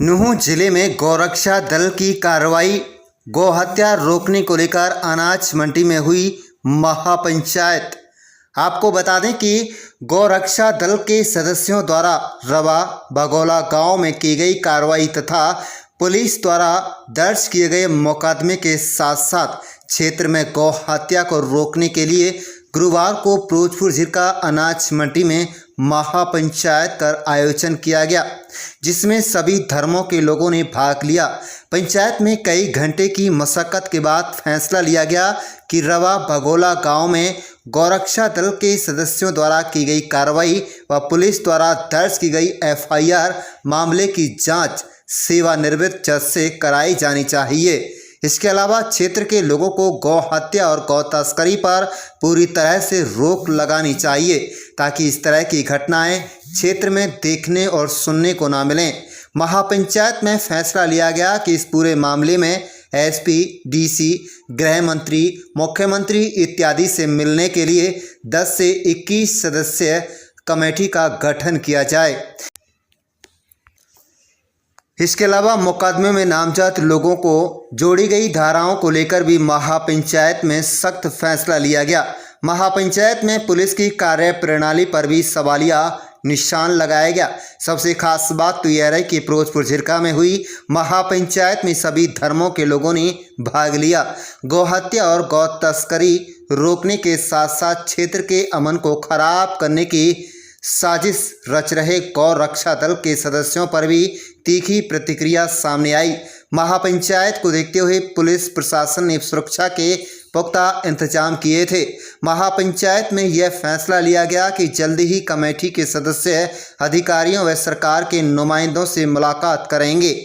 नूंह जिले में गौरक्षा दल की कार्रवाई। गौहत्या रोकने को लेकर अनाज मंडी में हुई महापंचायत। आपको बता दें कि गौरक्षा दल के सदस्यों द्वारा रवा बगोला गांव में की गई कार्रवाई तथा पुलिस द्वारा दर्ज किए गए मुकदमे के साथ साथ क्षेत्र में गौ हत्या को रोकने के लिए गुरुवार को फिरोजपुर जिले का अनाज मंडी में महापंचायत का आयोजन किया गया, जिसमें सभी धर्मों के लोगों ने भाग लिया। पंचायत में कई घंटे की मशक्कत के बाद फैसला लिया गया कि रवा बगोला गांव में गौरक्षा दल के सदस्यों द्वारा की गई कार्रवाई व पुलिस द्वारा दर्ज की गई एफआईआर मामले की जांच सेवानिवृत्त जज से कराई जानी चाहिए। इसके अलावा क्षेत्र के लोगों को गौ हत्या और गौ तस्करी पर पूरी तरह से रोक लगानी चाहिए, ताकि इस तरह की घटनाएं क्षेत्र में देखने और सुनने को ना मिलें। महापंचायत में फैसला लिया गया कि इस पूरे मामले में एसपी, डीसी, गृह मंत्री, मुख्यमंत्री इत्यादि से मिलने के लिए 10 से 21 सदस्यीय कमेटी का गठन किया जाए। इसके अलावा मुकदमे में नामजद लोगों को जोड़ी गई धाराओं को लेकर भी महापंचायत में सख्त फैसला लिया गया। महापंचायत में पुलिस की कार्य प्रणाली पर भी सवालिया निशान लगाया गया। सबसे खास बात तो यह रही कि फिरोजपुर जिले में हुई महापंचायत में सभी धर्मों के लोगों ने भाग लिया। गौहत्या और गौ तस्करी रोकने के साथ साथ क्षेत्र के अमन को खराब करने की साजिश रच रहे गौ रक्षा दल के सदस्यों पर भी तीखी प्रतिक्रिया सामने आई। महापंचायत को देखते हुए पुलिस प्रशासन ने सुरक्षा के पुख्ता इंतजाम किए थे। महापंचायत में यह फैसला लिया गया कि जल्दी ही कमेटी के सदस्य अधिकारियों व सरकार के नुमाइंदों से मुलाकात करेंगे।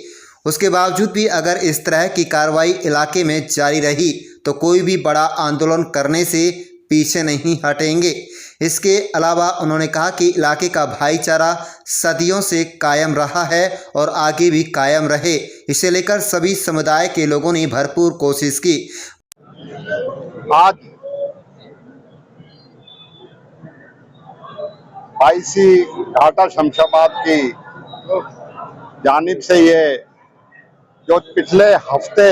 उसके बावजूद भी अगर इस तरह की कार्रवाई इलाके में जारी रही तो कोई भी बड़ा आंदोलन करने से पीछे नहीं हटेंगे। इसके अलावा उन्होंने कहा कि इलाके का भाईचारा सदियों से कायम रहा है और आगे भी कायम रहे। इसे लेकर सभी समुदाय के लोगों ने भरपूर कोशिश की। आज आईसी घाटा शमशाबाद की जानिब से ये जो पिछले हफ्ते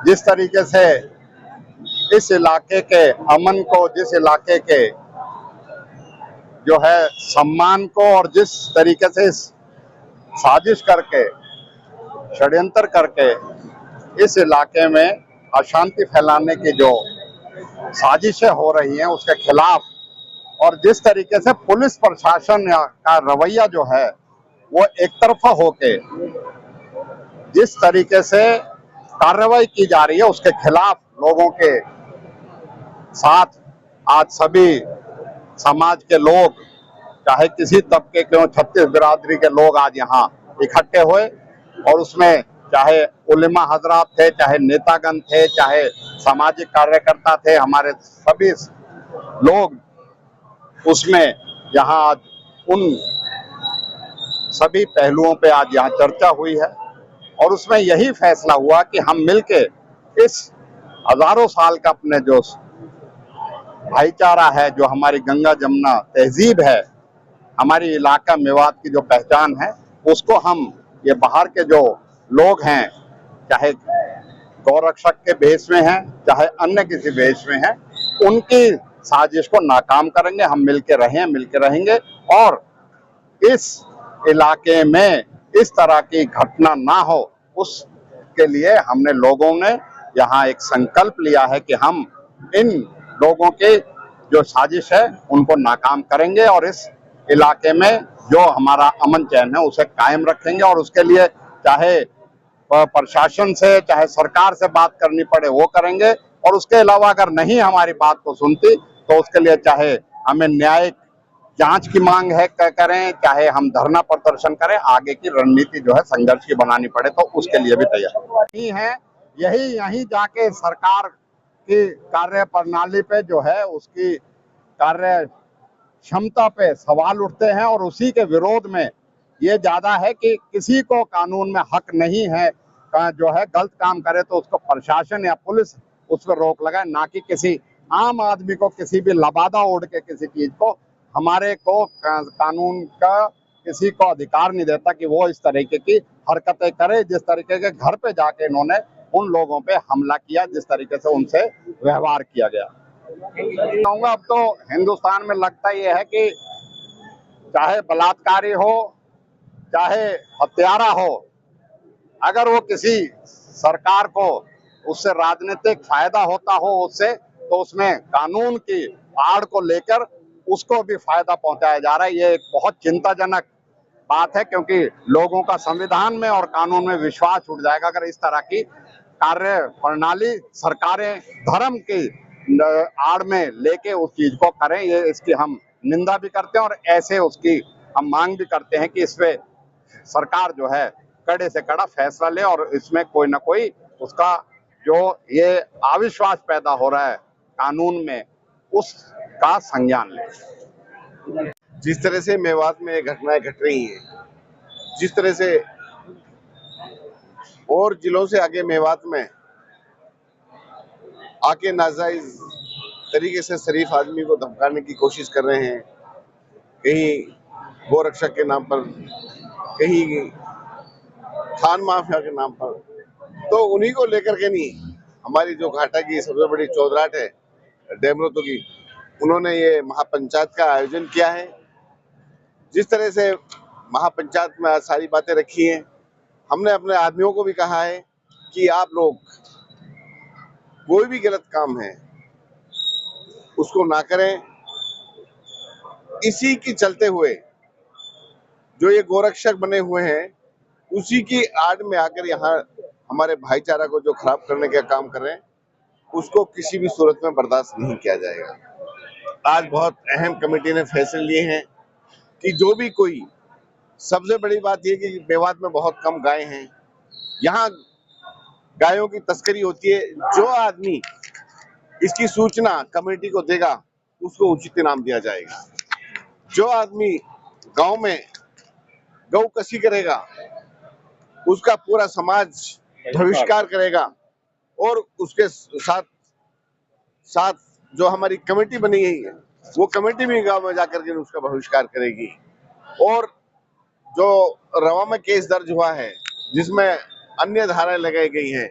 जिस तरीके से इस इलाके के अमन को, जिस इलाके के जो है सम्मान को और जिस तरीके से इस साजिश करके, षड्यंत्र करके इस इलाके में अशांति फैलाने की जो साजिशें हो रही हैं उसके खिलाफ, और जिस तरीके से पुलिस प्रशासन का रवैया जो है वो एक तरफा होके जिस तरीके से कार्रवाई की जा रही है उसके खिलाफ लोगों के साथ आज सभी समाज के लोग, चाहे किसी तबके के, छत्तीस बिरादरी के लोग आज यहाँ इकट्ठे हुए। और उसमें चाहे उलेमा हजरात थे, चाहे नेतागण थे, चाहे सामाजिक कार्यकर्ता थे, हमारे सभी लोग उसमें यहाँ आज उन सभी पहलुओं पे आज यहाँ चर्चा हुई है। और उसमें यही फैसला हुआ कि हम मिलके इस हजारों साल का अपने जो भाईचारा है, जो हमारी गंगा जमुना तहजीब है, हमारी इलाका मेवात की जो पहचान है, उसको हम ये बाहर के जो लोग हैं, चाहे गौरक्षक के भेष में हैं, चाहे अन्य किसी भेष में हैं, उनकी साजिश को नाकाम करेंगे। हम मिलके रहेंगे और इस इलाके में इस तरह की घटना ना हो, उसके लिए हमने लोगों ने यहाँ एक संकल्प लिया है कि हम इन लोगों के जो साजिश है उनको नाकाम करेंगे और इस इलाके में जो हमारा अमन चैन है उसे कायम रखेंगे। और उसके लिए चाहे प्रशासन से, चाहे सरकार से बात करनी पड़े वो करेंगे। और उसके अलावा अगर नहीं हमारी बात को सुनती तो उसके लिए चाहे हमें न्यायिक जांच की मांग है करें, चाहे हम धरना प्रदर्शन करें, आगे की रणनीति जो है संघर्ष की बनानी पड़े तो उसके लिए भी तैयार नहीं है। यही जाके सरकार की कार्य प्रणाली पे जो है उसकी कार्य क्षमता पे सवाल उठते हैं। और उसी के विरोध में ये ज्यादा है कि किसी को कानून में हक नहीं है जो है गलत काम करे तो उसको प्रशासन या पुलिस उस पर रोक लगाए, ना कि किसी आम आदमी को किसी भी लबादा ओढ़ के किसी चीज को हमारे को कानून का किसी को अधिकार नहीं देता कि वो इस तरीके की हरकतें करे, जिस तरीके के घर पे जाके इन्होंने उन लोगों पे हमला किया, जिस तरीके से उनसे व्यवहार किया गया। कहूँगा अब तो हिंदुस्तान में लगता ये है कि चाहे बलात्कारी हो, चाहे हत्यारा हो, अगर वो किसी सरकार को उससे राजनीतिक फायदा होता हो उससे, तो उसमें कानून की आड़ को लेकर उसको भी फायदा पहुंचाया जा रहा है। ये एक बहुत चिंताजनक बात है, क्योंकि लोगों का संविधान में और कानून में विश्वास उठ जाएगा अगर इस तरह की कार्य प्रणाली सरकारें धर्म की आड़ में लेके उस चीज को करें। ये इसकी हम निंदा भी करते हैं और ऐसे उसकी हम मांग भी करते हैं कि इसमें सरकार जो है कड़े से कड़ा फैसला ले और इसमें कोई ना कोई उसका जो ये अविश्वास पैदा हो रहा है कानून में उसका संज्ञान ले। जिस तरह से मेवात में घटनाएं घट रही हैं, जिस तरह से और जिलों से आगे मेवात में आके नाजायज तरीके से शरीफ आदमी को धमकाने की कोशिश कर रहे हैं, कहीं गोरक्षक के नाम पर, कहीं खान माफिया के नाम पर, तो उन्हीं को लेकर के नहीं, हमारी जो घाटा की सबसे बड़ी चौधराहट है डेमरोतो की, उन्होंने ये महापंचायत का आयोजन किया है। जिस तरह से महापंचायत में आज सारी बातें रखी हैं, हमने अपने आदमियों को भी कहा है कि आप लोग कोई भी गलत काम है उसको ना करें। इसी की चलते हुए जो ये गोरक्षक बने हुए हैं, उसी की आड़ में आकर यहाँ हमारे भाईचारा को जो खराब करने का काम कर रहे हैं, उसको किसी भी सूरत में बर्दाश्त नहीं किया जाएगा। आज बहुत अहम कमेटी ने फैसले लिए हैं कि जो भी कोई, सबसे बड़ी बात यह कि मेवात में बहुत कम गाय हैं, यहाँ गायों की तस्करी होती है। जो आदमी इसकी सूचना कमेटी को देगा उसको उचित इनाम दिया जाएगा। जो आदमी गांव में गौ कसी करेगा उसका पूरा समाज बहिष्कार करेगा और उसके साथ साथ जो हमारी कमेटी बनी है वो कमेटी भी गांव में जाकर के उसका बहिष्कार करेगी। और जो रवा में केस दर्ज हुआ है जिसमें अन्य धाराएं लगाई गई हैं,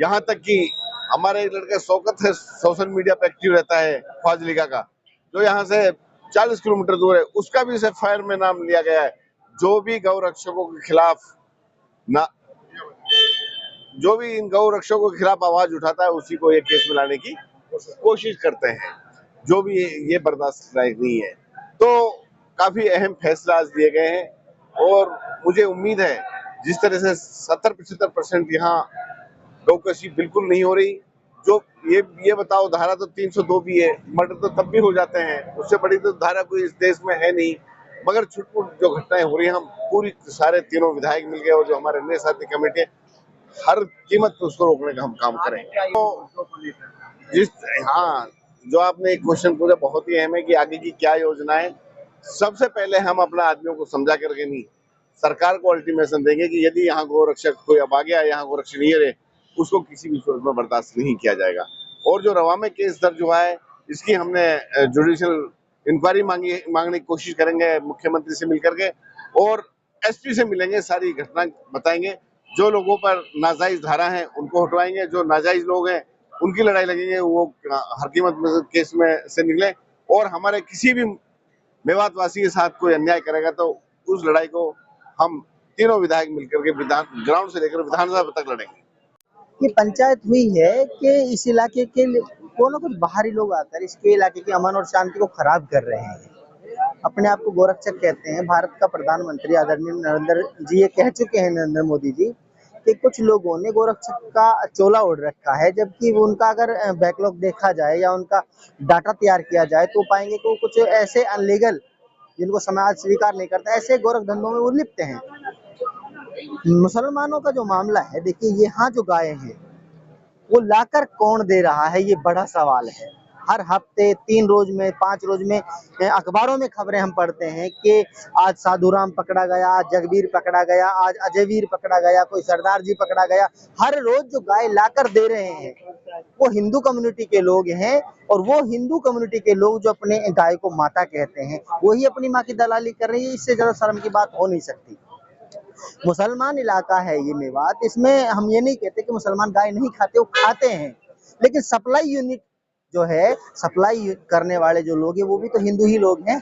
यहाँ तक कि हमारे एक लड़का शौकत है, सोशल मीडिया पे एक्टिव रहता है फाजिलिका का, जो यहाँ से 40 किलोमीटर दूर है, उसका भी एफआईआर में नाम लिया गया है। जो भी गौ रक्षकों के खिलाफ जो भी इन गौ रक्षकों के खिलाफ आवाज उठाता है उसी को ये केस में लाने की कोशिश करते हैं, जो भी ये बर्दाश्त लायक नहीं है। तो काफी अहम फैसला आज लिए गए हैं और मुझे उम्मीद है जिस तरह से 70-75% यहाँ गौकशी बिल्कुल नहीं हो रही। जो ये बताओ, धारा तो 302 भी है, मर्डर तो तब भी हो जाते हैं, उससे बड़ी तो धारा कोई इस देश में है नहीं, मगर छुटपुट जो घटनाएं हो रही हैं, हम पूरी सारे तीनों विधायक मिलकर और जो हमारे अन्य साथी कमेटी है, हर कीमत पर उसको रोकने का हम काम करेंगे। तो हाँ, जो आपने एक क्वेश्चन पूछा बहुत ही अहम है कि आगे की क्या योजनाएं। सबसे पहले हम अपना आदमियों को समझा करके नहीं, सरकार को अल्टीमेशन देंगे कि यदि यहाँ गोरक्षक कोई अब आ गया, यहाँ गोरक्षक नहीं रहे, उसको किसी भी सूरत में बर्दाश्त नहीं किया जाएगा। और जो रवा में केस दर्ज हुआ है, इसकी हमने जुडिशियल इंक्वायरी मांगने की कोशिश करेंगे मुख्यमंत्री से मिलकर के, और एसपी से मिलेंगे, सारी घटना बताएंगे। जो लोगों पर नाजायज धारा है उनको हटवाएंगे, जो नाजायज लोग हैं उनकी लड़ाई लगेंगे, वो हर कीमत में केस में से निकले। और हमारे किसी भी मेवात वासी के साथ कोई अन्याय करेगा तो उस लड़ाई को हम तीनों विधायक मिलकर के ग्राउंड से लेकर विधानसभा तक लड़ेंगे। ये पंचायत हुई है कि इस इलाके के को ना कुछ बाहरी लोग आकर इसके इलाके की अमन और शांति को खराब कर रहे हैं। अपने आप को गोरक्षक कहते हैं। भारत का प्रधानमंत्री आदरणीय नरेंद्र जी ये कह चुके हैं, नरेंद्र मोदी जी, कि कुछ लोगों ने गोरक्षक का चोला ओढ़ रखा है, जबकि उनका अगर बैकलॉग देखा जाए या उनका डाटा तैयार किया जाए तो पाएंगे कि वो कुछ ऐसे अनलीगल, जिनको समाज स्वीकार नहीं करता, ऐसे गोरख धंधों में वो लिप्त हैं। मुसलमानों का जो मामला है, देखिए यहाँ जो गाय हैं वो लाकर कौन दे रहा है, ये बड़ा सवाल है। हर हफ्ते 3 रोज में 5 रोज में अखबारों में खबरें हम पढ़ते हैं कि आज साधुराम पकड़ा गया, आज जगबीर पकड़ा गया, आज अजयवीर पकड़ा गया, कोई सरदार जी पकड़ा गया। हर रोज जो गाय लाकर दे रहे हैं वो हिंदू कम्युनिटी के लोग हैं, और वो हिंदू कम्युनिटी के लोग जो अपने गाय को माता कहते हैं, वही अपनी माँ की दलाली कर रही है। इससे ज़्यादा शर्म की बात हो नहीं सकती। मुसलमान इलाका है ये मेवात, इसमें हम ये नहीं कहते कि मुसलमान गाय नहीं खाते, वो खाते हैं, लेकिन सप्लाई यूनिट जो है, सप्लाई करने वाले जो लोग हैं, वो भी तो हिंदू ही लोग हैं।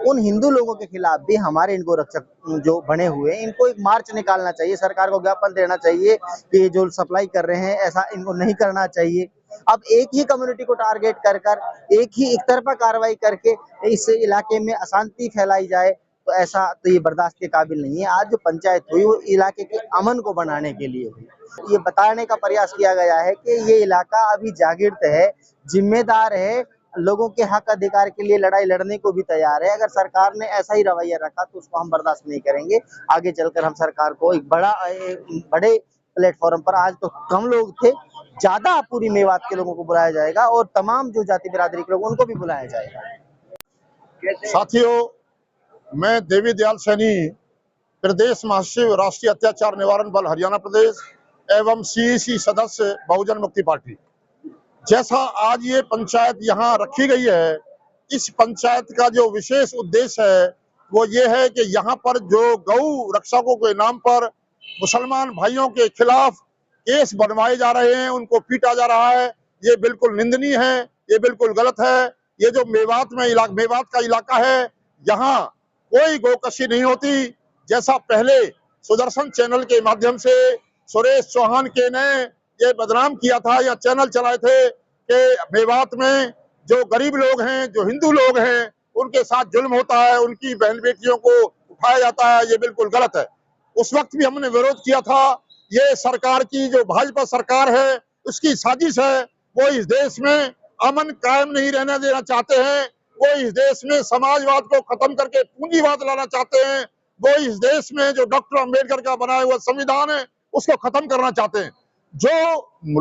उन हिंदू लोगों के खिलाफ भी हमारे इनको रक्षक जो बने हुए हैं, इनको एक मार्च निकालना चाहिए, सरकार को ज्ञापन देना चाहिए कि जो सप्लाई कर रहे हैं ऐसा इनको नहीं करना चाहिए। अब एक ही कम्युनिटी को टारगेट कर कर एक ही एक तरफा कार्रवाई करके इस इलाके में अशांति फैलाई जाए, तो ऐसा तो ये बर्दाश्त के काबिल नहीं है। आज जो पंचायत हुई वो इलाके के अमन को बनाने के लिए हुई। ये बताने का प्रयास किया गया है कि ये इलाका अभी जागृत है, जिम्मेदार है, लोगों के हक अधिकार के लिए लड़ाई लड़ने को भी तैयार है। अगर सरकार ने ऐसा ही रवैया रखा तो उसको हम बर्दाश्त नहीं करेंगे। आगे चलकर हम सरकार को एक बड़े प्लेटफॉर्म पर, आज तो कम लोग थे, ज्यादा पूरी मेवात के लोगों को बुलाया जाएगा और तमाम जो जाति बिरादरी के लोग उनको भी बुलाया जाएगा। साथियों, मैं देवी दयाल सैनी, प्रदेश महासचिव राष्ट्रीय अत्याचार निवारण बल हरियाणा प्रदेश एवं सीईसी सदस्य बहुजन मुक्ति पार्टी। जैसा आज ये पंचायत यहाँ रखी गई है, इस पंचायत का जो विशेष उद्देश्य है वो ये है कि यहाँ पर जो गौ रक्षकों के नाम पर मुसलमान भाइयों के खिलाफ केस बनवाए जा रहे हैं, उनको पीटा जा रहा है, ये बिल्कुल निंदनीय है, ये बिल्कुल गलत है। ये जो मेवात का इलाका है, यहाँ कोई गोकशी नहीं होती। जैसा पहले सुदर्शन चैनल के माध्यम से सुरेश चौहान के ने ये बदनाम किया था या चैनल चलाए थे कि मेवात में जो गरीब लोग हैं, जो हिंदू लोग हैं, उनके साथ जुल्म होता है, उनकी बहन बेटियों को उठाया जाता है, ये बिल्कुल गलत है। उस वक्त भी हमने विरोध किया था। ये सरकार की जो भाजपा सरकार है, उसकी साजिश है। वो इस देश में अमन कायम नहीं रहने देना चाहते हैं। वो इस देश में समाजवाद को खत्म करके पूंजीवाद लाना चाहते हैं। वो इस देश में जो डॉक्टर अंबेडकर का बनाया हुआ संविधान है, उसको खत्म करना चाहते हैं। जो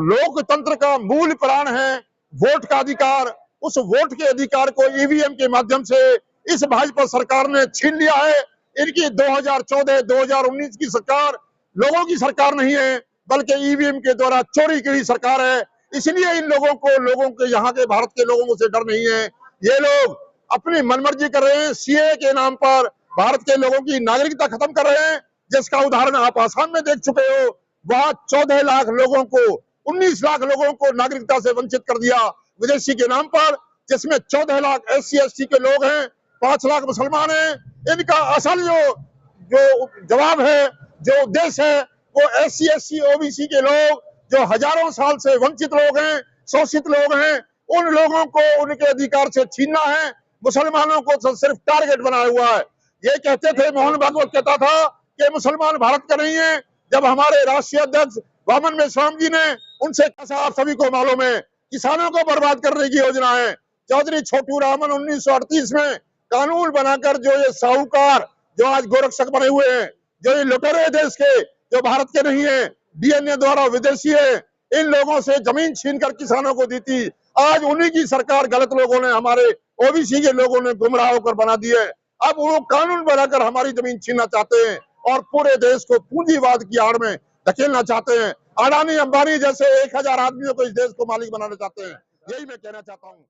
लोकतंत्र का मूल प्राण है, वोट का अधिकार, उस वोट के अधिकार को ईवीएम के माध्यम से इस भाजपा सरकार ने छीन लिया है। इनकी 2014-2019 की सरकार लोगों की सरकार नहीं है, बल्कि ईवीएम के द्वारा चोरी की हुई सरकार है। इसलिए इन लोगों के यहाँ के भारत के लोगों से डर नहीं है। ये लोग अपनी मनमर्जी कर रहे हैं। सीए के नाम पर भारत के लोगों की नागरिकता खत्म कर रहे हैं, जिसका उदाहरण आप आसाम में देख चुके हो। वहां 14 लाख लोगों को, 19 लाख लोगों को नागरिकता से वंचित कर दिया विदेशी के नाम पर, जिसमें 14 लाख SC/ST के लोग हैं, 5 लाख मुसलमान हैं। इनका असल जो जवाब है, जो उद्देश्य है, वो SC/ST OBC के लोग जो हजारों साल से वंचित लोग हैं, शोषित लोग हैं, उन लोगों को उनके अधिकार से छीनना है। मुसलमानों को तो सिर्फ टारगेट बनाया हुआ है। ये कहते थे, मोहन भागवत कहता था कि मुसलमान भारत का नहीं है। जब हमारे राष्ट्रीय अध्यक्ष वामन मेश्राम जी ने उनसे कहा, आप सभी को मालूम है, किसानों को बर्बाद करने की योजना है। चौधरी छोटू रामन 1938 में कानून बनाकर जो ये साहूकार जो आज गोरक्षक बने हुए हैं, जो ये लुटेरे देश के, जो भारत के नहीं है, DNA द्वारा विदेशी है, इन लोगों से जमीन छीनकर किसानों को दी थी। आज उन्हीं की सरकार गलत लोगों ने, हमारे OBC के लोगों ने गुमराह होकर बना दी है। अब वो कानून बनाकर हमारी जमीन छीनना चाहते हैं और पूरे देश को पूंजीवाद की आड़ में धकेलना चाहते हैं। अडानी अंबानी जैसे 1000 आदमियों को इस देश को मालिक बनाना चाहते हैं। यही मैं कहना चाहता हूँ।